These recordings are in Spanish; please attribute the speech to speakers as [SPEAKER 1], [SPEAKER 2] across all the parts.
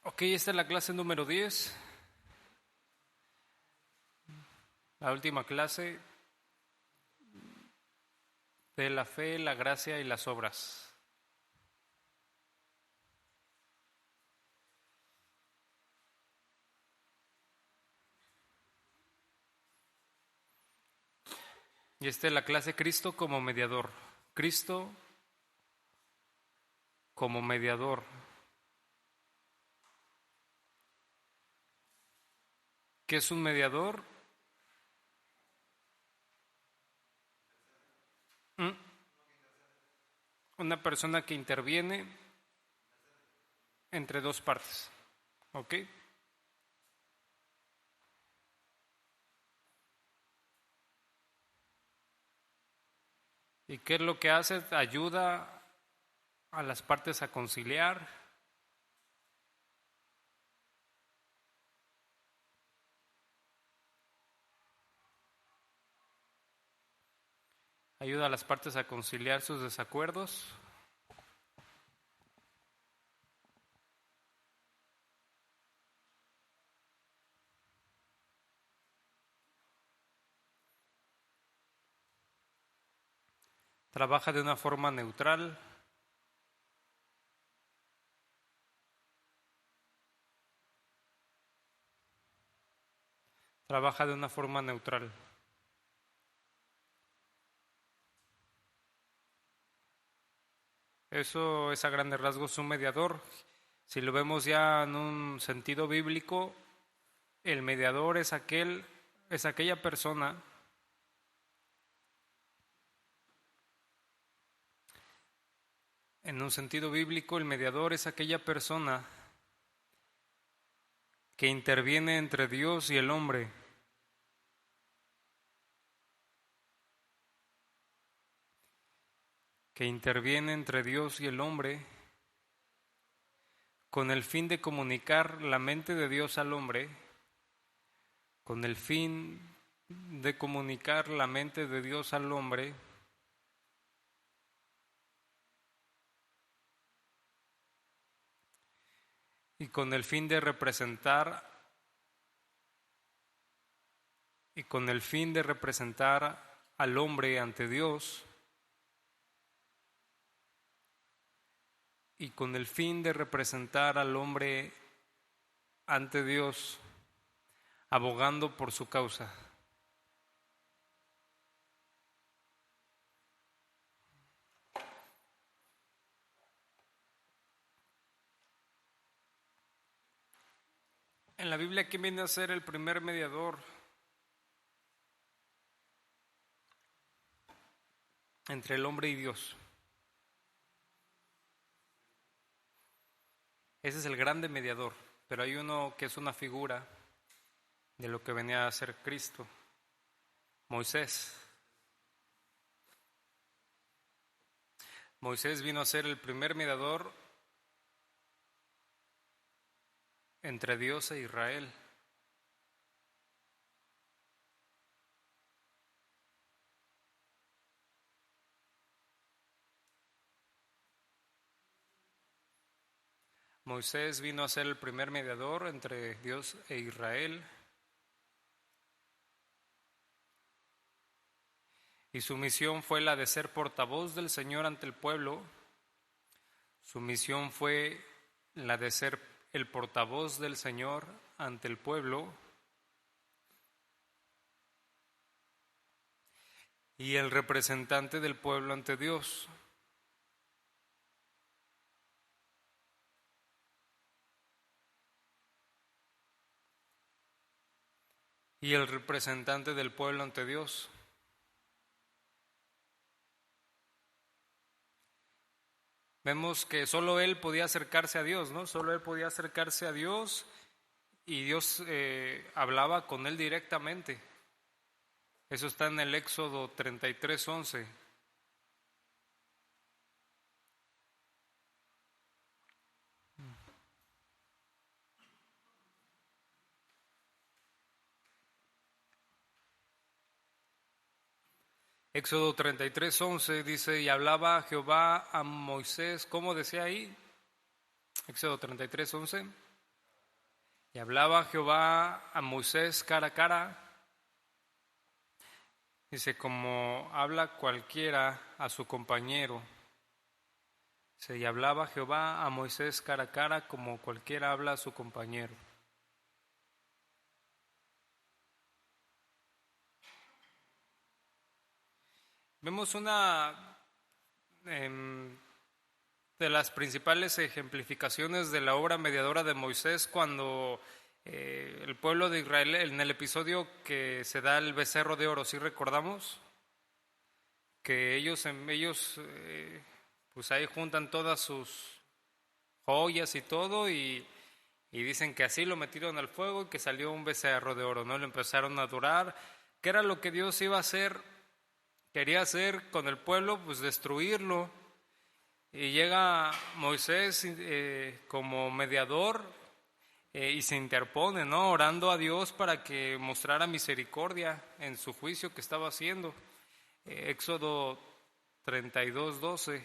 [SPEAKER 1] Ok, esta es la clase número 10, la última clase de la fe, la gracia y las obras. Y esta es la clase Cristo como mediador. Cristo como mediador. ¿Qué es un mediador? Una persona que interviene entre dos partes. ¿Ok? ¿Y qué es lo que hace? Ayuda a las partes a conciliar. Ayuda a las partes a conciliar sus desacuerdos. Trabaja de una forma neutral. Trabaja de una forma neutral. Eso es a grandes rasgos un mediador. Si lo vemos ya en un sentido bíblico, el mediador es aquella persona en un sentido bíblico, el mediador es aquella persona que interviene entre Dios y el hombre. Que interviene entre Dios y el hombre con el fin de comunicar la mente de Dios al hombre, con el fin de comunicar la mente de Dios al hombre, y con el fin de representar al hombre ante Dios, y con el fin de representar al hombre ante Dios, abogando por su causa. En la Biblia, ¿quién viene a ser el primer mediador entre el hombre y Dios? Ese es el grande mediador, pero hay uno que es una figura de lo que venía a ser Cristo, Moisés. Moisés vino a ser el primer mediador entre Dios e Israel. Moisés vino a ser el primer mediador entre Dios e Israel. Y su misión fue la de ser portavoz del Señor ante el pueblo. Su misión fue la de ser el portavoz del Señor ante el pueblo y el representante del pueblo ante Dios. Y el representante del pueblo ante Dios. Vemos que solo él podía acercarse a Dios, ¿no? Solo él podía acercarse a Dios y Dios hablaba con él directamente. Eso está en el Éxodo 33:11. Éxodo 33:11 dice, y hablaba Jehová a Moisés, ¿cómo decía ahí? Éxodo 33:11. Y hablaba Jehová a Moisés cara a cara. Dice, como habla cualquiera a su compañero. Dice, y hablaba Jehová a Moisés cara a cara como cualquiera habla a su compañero. Vemos una de las principales ejemplificaciones de la obra mediadora de Moisés cuando el pueblo de Israel, en el episodio que se da el becerro de oro, ¿sí recordamos? Que ellos pues ahí juntan todas sus joyas y todo y dicen que así lo metieron al fuego y que salió un becerro de oro, ¿no? Lo empezaron a adorar. ¿Qué era lo que Dios iba a hacer? Quería hacer con el pueblo, pues destruirlo. Y llega Moisés como mediador y se interpone, ¿no? Orando a Dios para que mostrara misericordia en su juicio que estaba haciendo. Éxodo 32:12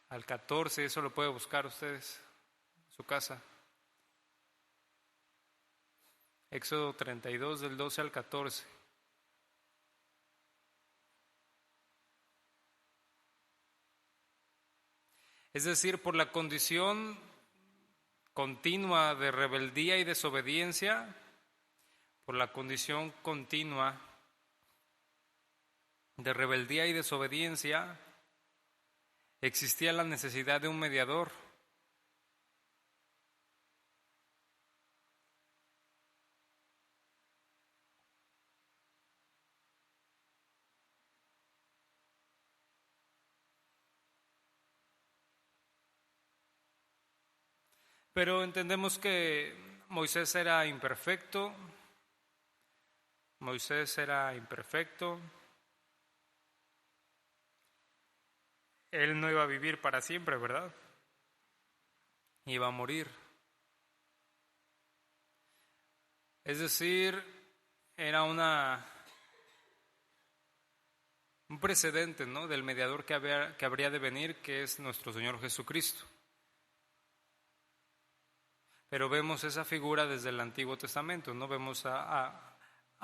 [SPEAKER 1] al 14, eso lo puede buscar ustedes en su casa. Éxodo 32 del 12 al 14. Es decir, por la condición continua de rebeldía y desobediencia, por la condición continua de rebeldía y desobediencia, existía la necesidad de un mediador. Pero entendemos que Moisés era imperfecto. Él no iba a vivir para siempre, ¿verdad? Iba a morir. Es decir, era un precedente, ¿no?, del mediador que habría de venir, que es nuestro Señor Jesucristo. Pero vemos esa figura desde el Antiguo Testamento, ¿no? Vemos a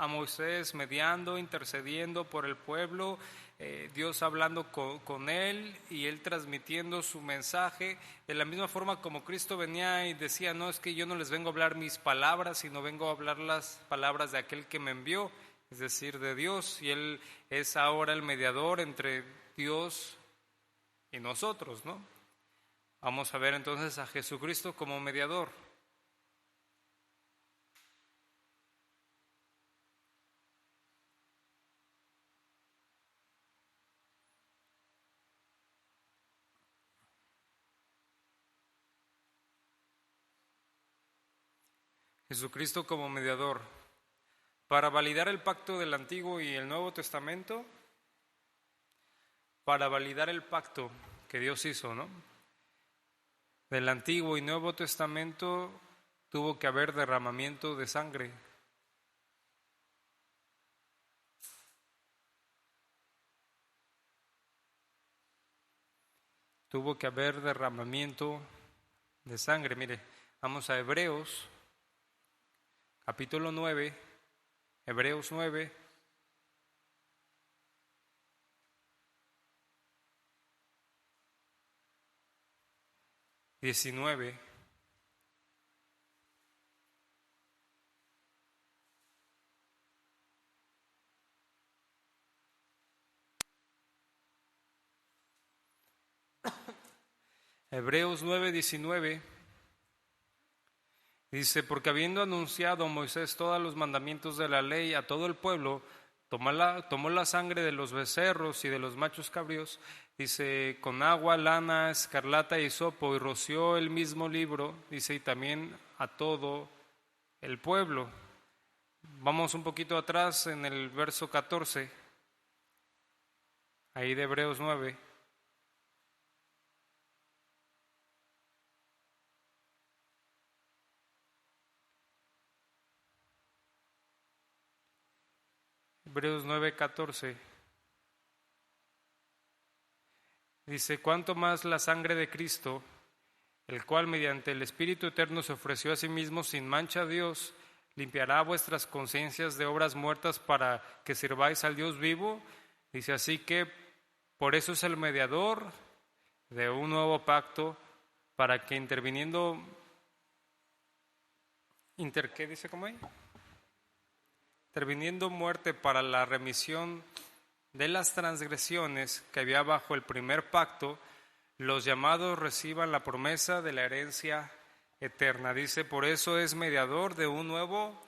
[SPEAKER 1] Moisés mediando, intercediendo por el pueblo, Dios hablando con él y él transmitiendo su mensaje, de la misma forma como Cristo venía y decía, no, es que yo no les vengo a hablar mis palabras, sino vengo a hablar las palabras de aquel que me envió, es decir, de Dios, y él es ahora el mediador entre Dios y nosotros, ¿no? Vamos a ver entonces a Jesucristo como mediador. Jesucristo como mediador. Para validar el pacto del Antiguo y el Nuevo Testamento, para validar el pacto que Dios hizo, ¿no?, del Antiguo y Nuevo Testamento, tuvo que haber derramamiento de sangre. Tuvo que haber derramamiento de sangre. Mire, vamos a Hebreos, capítulo 9, Hebreos 9. ...19... Hebreos 9:19 dice, porque habiendo anunciado Moisés todos los mandamientos de la ley a todo el pueblo, tomó la sangre de los becerros y de los machos cabríos, dice, con agua, lana, escarlata y hisopo, y roció el mismo libro, dice, y también a todo el pueblo. Vamos un poquito atrás en el verso 14, ahí de Hebreos 9. Hebreos 9:14 dice, cuánto más la sangre de Cristo, el cual mediante el Espíritu Eterno se ofreció a sí mismo sin mancha a Dios, limpiará vuestras conciencias de obras muertas para que sirváis al Dios vivo. Dice así que por eso es el mediador de un nuevo pacto, para que interviniendo, ¿qué dice cómo ahí? Interviniendo muerte para la remisión de las transgresiones que había bajo el primer pacto, los llamados reciban la promesa de la herencia eterna. Dice, por eso es mediador de un nuevo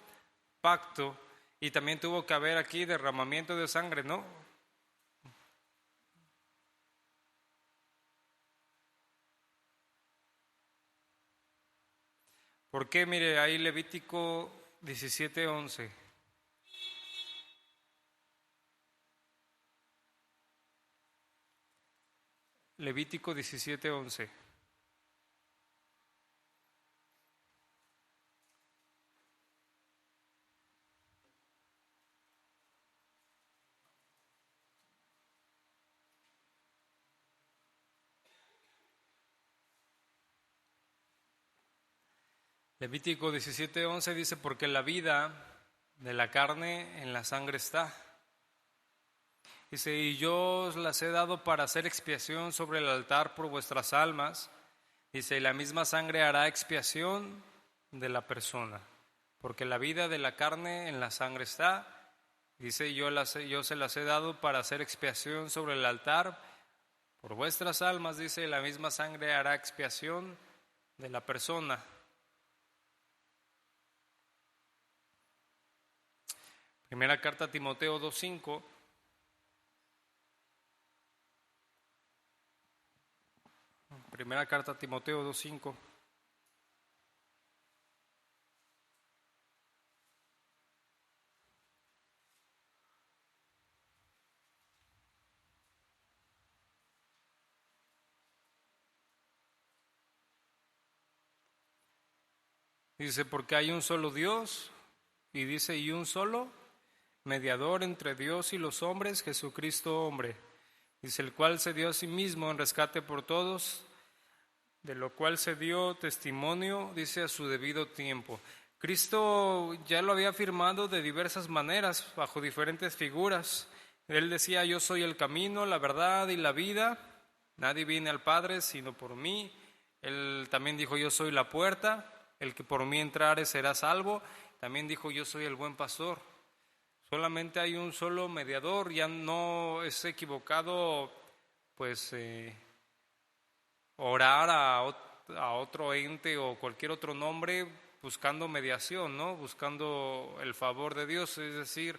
[SPEAKER 1] pacto. Y también tuvo que haber aquí derramamiento de sangre, ¿no? ¿Por qué? Mire, ahí Levítico 17:11. Levítico 17:11. Levítico 17:11 dice, porque la vida de la carne en la sangre está. Dice, y yo os las he dado para hacer expiación sobre el altar por vuestras almas. Dice, y la misma sangre hará expiación de la persona, porque la vida de la carne en la sangre está. Dice, yo se las he dado para hacer expiación sobre el altar por vuestras almas. Dice, la misma sangre hará expiación de la persona. Primera carta a Timoteo 2:5. Primera carta a Timoteo 2:5. Dice, porque hay un solo Dios, y dice, y un solo mediador entre Dios y los hombres, Jesucristo hombre. Dice, el cual se dio a sí mismo en rescate por todos, de lo cual se dio testimonio, dice, a su debido tiempo. Cristo ya lo había afirmado de diversas maneras, bajo diferentes figuras. Él decía, yo soy el camino, la verdad y la vida. Nadie viene al Padre sino por mí. Él también dijo, yo soy la puerta. El que por mí entrare será salvo. También dijo, yo soy el buen pastor. Solamente hay un solo mediador. Ya no es equivocado, pues, orar a otro ente o cualquier otro nombre buscando mediación, ¿no? Buscando el favor de Dios. Es decir,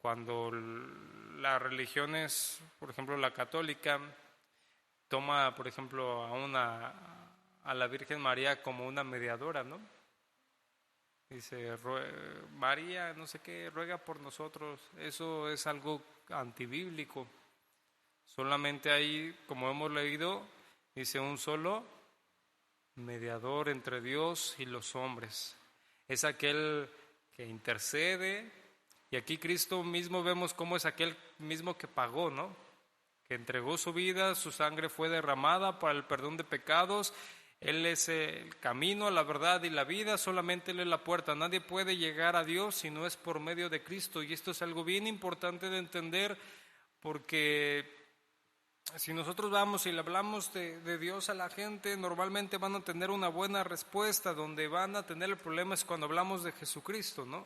[SPEAKER 1] cuando las religiones, por ejemplo la católica, toma, por ejemplo, a la Virgen María como una mediadora, ¿no? Dice, María, no sé qué, ruega por nosotros. Eso es algo antibíblico. Solamente hay, como hemos leído, dice, un solo mediador entre Dios y los hombres. Es aquel que intercede. Y aquí Cristo mismo vemos cómo es aquel mismo que pagó, ¿no? Que entregó su vida, su sangre fue derramada para el perdón de pecados. Él es el camino, la verdad y la vida, solamente Él es la puerta. Nadie puede llegar a Dios si no es por medio de Cristo. Y esto es algo bien importante de entender, porque si nosotros vamos y le hablamos de Dios a la gente, normalmente van a tener una buena respuesta. Donde van a tener el problema es cuando hablamos de Jesucristo, ¿no?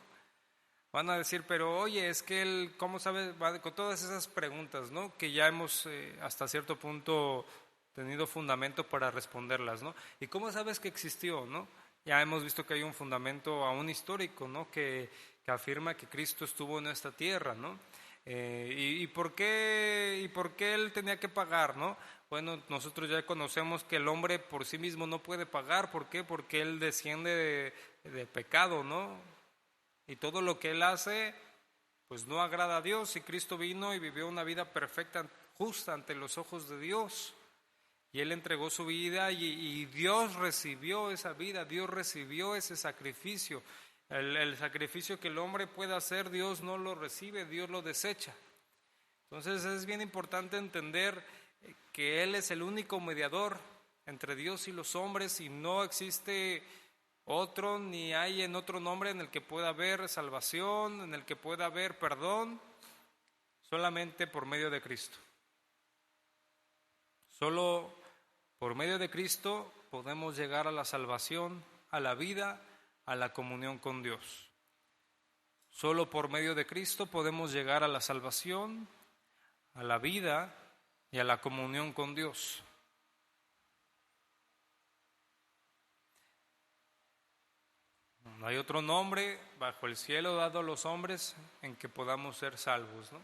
[SPEAKER 1] Van a decir, pero oye, es que Él, ¿cómo sabe? Con todas esas preguntas, ¿no? Que ya hemos hasta cierto punto tenido fundamento para responderlas, ¿no? ¿Y cómo sabes que existió, no? Ya hemos visto que hay un fundamento aún histórico, ¿no? Que afirma que Cristo estuvo en esta tierra, ¿no? ¿Y por qué Él tenía que pagar, no? Bueno, nosotros ya conocemos que el hombre por sí mismo no puede pagar. ¿Por qué? Porque Él desciende de pecado, ¿no? Y todo lo que Él hace, pues no agrada a Dios. Y Cristo vino y vivió una vida perfecta, justa ante los ojos de Dios. Y Él entregó su vida y Dios recibió esa vida, Dios recibió ese sacrificio. El sacrificio que el hombre puede hacer, Dios no lo recibe, Dios lo desecha. Entonces es bien importante entender que Él es el único mediador entre Dios y los hombres, y no existe otro, ni hay en otro nombre en el que pueda haber salvación, en el que pueda haber perdón, solamente por medio de Cristo. Solo por medio de Cristo podemos llegar a la salvación, a la vida, a la comunión con Dios. Solo por medio de Cristo podemos llegar a la salvación, a la vida y a la comunión con Dios. No hay otro nombre bajo el cielo dado a los hombres en que podamos ser salvos, ¿no?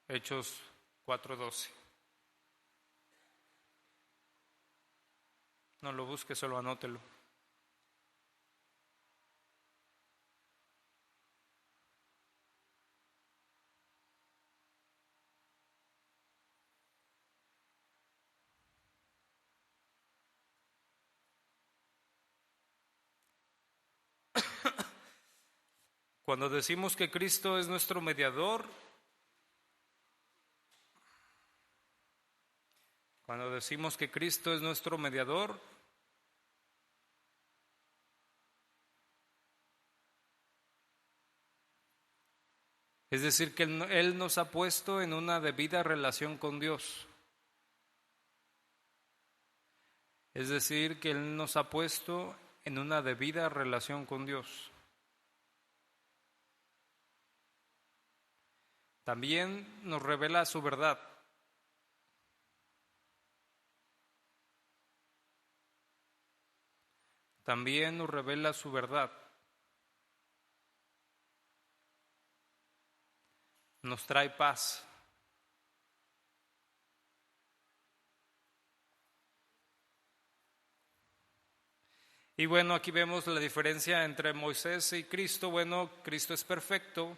[SPEAKER 1] Hechos 4:12. No lo busque, solo anótelo. Cuando decimos que Cristo es nuestro mediador, es decir, que Él nos ha puesto en una debida relación con Dios. Es decir, que Él nos ha puesto en una debida relación con Dios. También nos revela su verdad. También nos revela su verdad. Nos trae paz. Y bueno, aquí vemos la diferencia entre Moisés y Cristo. Bueno, Cristo es perfecto.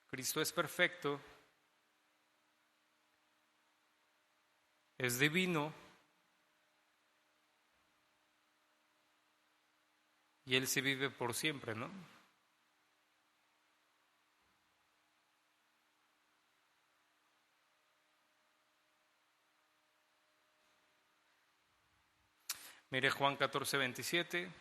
[SPEAKER 1] Cristo es perfecto. Es divino. Y Él sí vive por siempre, ¿no? Mire Juan 14:27.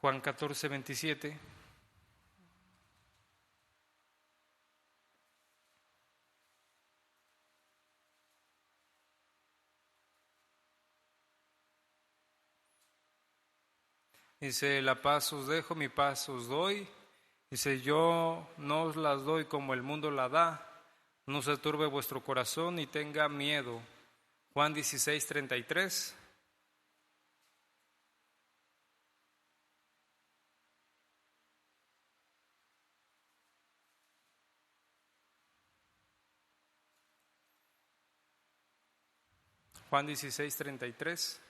[SPEAKER 1] Juan 14:27. Dice, la paz os dejo, mi paz os doy. Dice, yo no os las doy como el mundo la da. No se turbe vuestro corazón ni tenga miedo. Juan 16:33. Juan 16:33.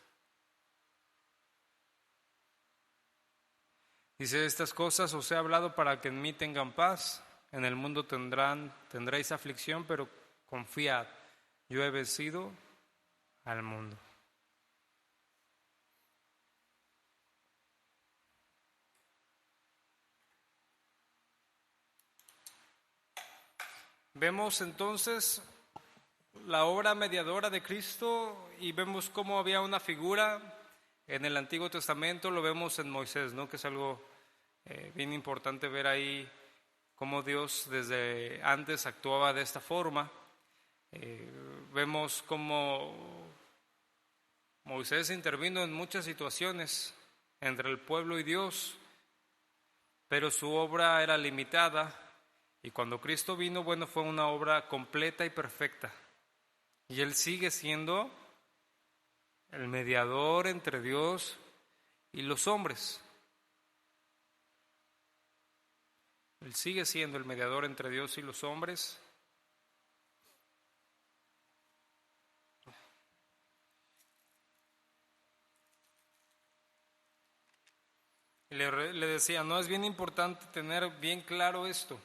[SPEAKER 1] Dice, estas cosas os he hablado para que en mí tengan paz. En el mundo tendréis aflicción, pero confiad, yo he vencido al mundo. Vemos entonces la obra mediadora de Cristo y vemos cómo había una figura en el Antiguo Testamento, lo vemos en Moisés, ¿no? Que es algo bien importante ver ahí cómo Dios desde antes actuaba de esta forma. Vemos cómo Moisés intervino en muchas situaciones entre el pueblo y Dios, pero su obra era limitada, y cuando Cristo vino, bueno, fue una obra completa y perfecta. Y Él sigue siendo el mediador entre Dios y los hombres. Él sigue siendo el mediador entre Dios y los hombres. Y le decía, no, es bien importante tener bien claro esto.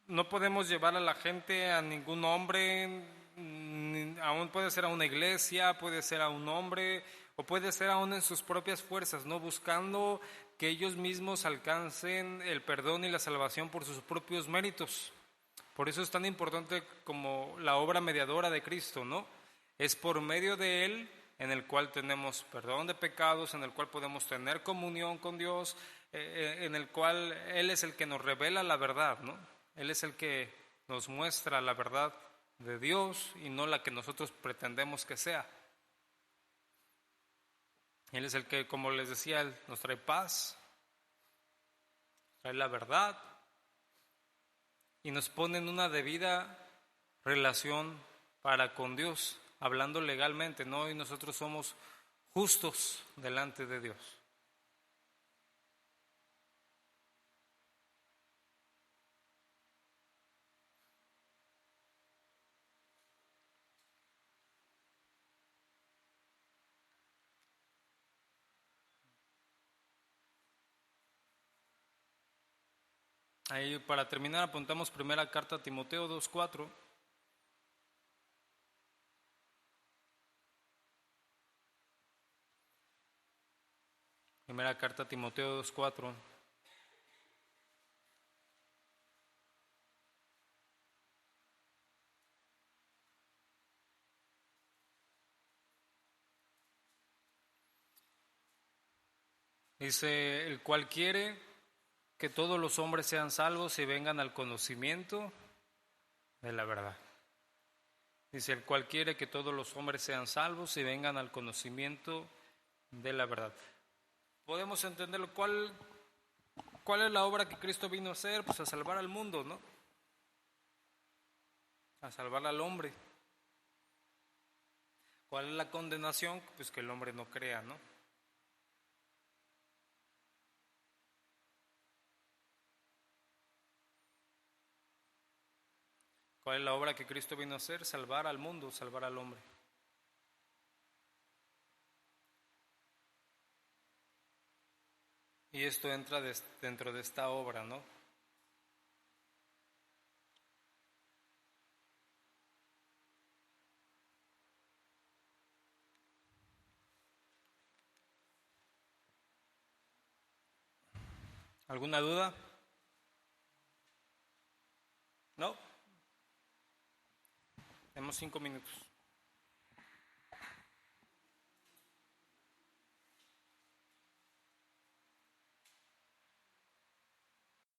[SPEAKER 1] No podemos llevar a la gente a ningún hombre, aún puede ser a una iglesia, puede ser a un hombre, o puede ser aún en sus propias fuerzas, ¿no? Buscando que ellos mismos alcancen el perdón y la salvación por sus propios méritos. Por eso es tan importante como la obra mediadora de Cristo, ¿no? Es por medio de Él en el cual tenemos perdón de pecados, en el cual podemos tener comunión con Dios, en el cual Él es el que nos revela la verdad, ¿no? Él es el que nos muestra la verdad de Dios y no la que nosotros pretendemos que sea. Él es el que, como les decía, Él nos trae paz, trae la verdad y nos pone en una debida relación para con Dios, hablando legalmente, ¿no? Y nosotros somos justos delante de Dios. Ahí para terminar apuntamos primera carta a Timoteo 2:4. Primera carta a Timoteo 2:4. Dice, el cual quiere que todos los hombres sean salvos y vengan al conocimiento de la verdad. Dice, el cual quiere que todos los hombres sean salvos y vengan al conocimiento de la verdad. Podemos entenderlo. ¿Cuál es la obra que Cristo vino a hacer? Pues a salvar al mundo, ¿no? A salvar al hombre. ¿Cuál es la condenación? Pues que el hombre no crea, ¿no? ¿Cuál es la obra que Cristo vino a hacer? Salvar al mundo, salvar al hombre. Y esto entra dentro de esta obra, ¿no? ¿Alguna duda? ¿No? Tenemos 5 minutos.